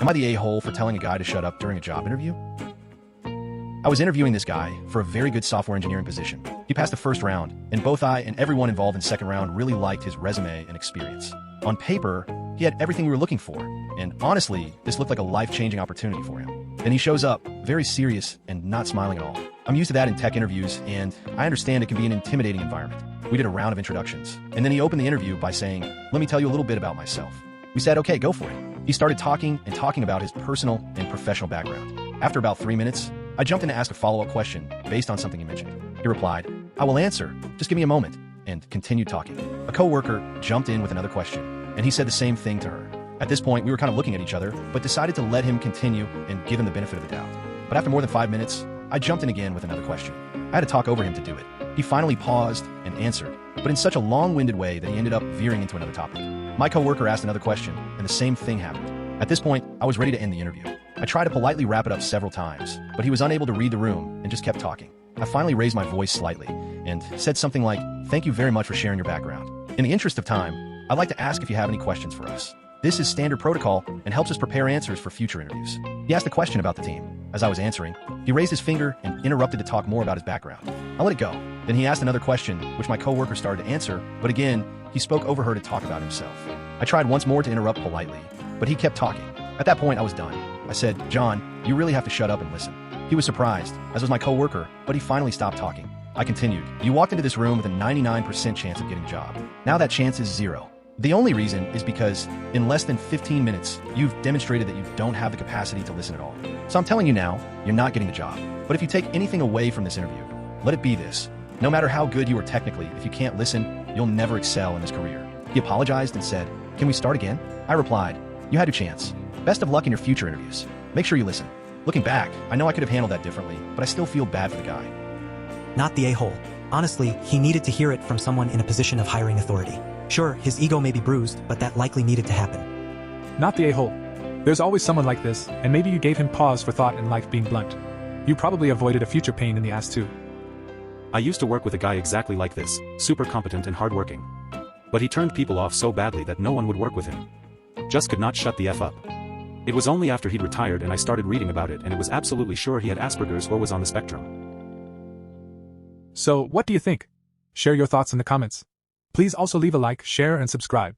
Am I the a-hole for telling a guy to shut up during a job interview? I was interviewing this guy for a very good software engineering position. He passed the first round, and both I and everyone involved in second round really liked his resume and experience. On paper, he had everything we were looking for, and honestly, this looked like a life-changing opportunity for him. Then he shows up, very serious and not smiling at all. I'm used to that in tech interviews, and I understand it can be an intimidating environment. We did a round of introductions, and then he opened the interview by saying, "Let me tell you a little bit about myself." We said, "Okay, go for it." He started talking about his personal and professional background. After about 3 minutes, I jumped in to ask a follow-up question based on something he mentioned. He replied, "I will answer, just give me a moment," and continued talking. A coworker jumped in with another question, and he said the same thing to her. At this point, we were kind of looking at each other, but decided to let him continue and give him the benefit of the doubt. But after more than 5 minutes, I jumped in again with another question. I had to talk over him to do it. He finally paused and answered, but in such a long-winded way that he ended up veering into another topic. My coworker asked another question, and the same thing happened. At this point, I was ready to end the interview. I tried to politely wrap it up several times, but he was unable to read the room and just kept talking. I finally raised my voice slightly and said something like, "Thank you very much for sharing your background. In the interest of time, I'd like to ask if you have any questions for us. This is standard protocol and helps us prepare answers for future interviews." He asked a question about the team. As I was answering, he raised his finger and interrupted to talk more about his background. I let it go. Then he asked another question, which my coworker started to answer, but again, he spoke over her to talk about himself. I tried once more to interrupt politely, but he kept talking. At that point, I was done. I said, "John, you really have to shut up and listen." He was surprised, as was my coworker, but he finally stopped talking. I continued, "You walked into this room with a 99% chance of getting a job. Now that chance is 0. The only reason is because in less than 15 minutes, you've demonstrated that you don't have the capacity to listen at all. So I'm telling you now, you're not getting the job. But if you take anything away from this interview, let it be this. No matter how good you are technically, if you can't listen, you'll never excel in this career." He apologized and said, "Can we start again?" I replied, "You had your chance. Best of luck in your future interviews. Make sure you listen." Looking back, I know I could have handled that differently, but I still feel bad for the guy. Not the a-hole. Honestly, he needed to hear it from someone in a position of hiring authority. Sure, his ego may be bruised, but that likely needed to happen. Not the a-hole. There's always someone like this, and maybe you gave him pause for thought in life being blunt. You probably avoided a future pain in the ass too. I used to work with a guy exactly like this, super competent and hardworking. But he turned people off so badly that no one would work with him. Just could not shut the F up. It was only after he'd retired and I started reading about it and it was absolutely sure he had Asperger's or was on the spectrum. So, what do you think? Share your thoughts in the comments. Please also leave a like, share and subscribe.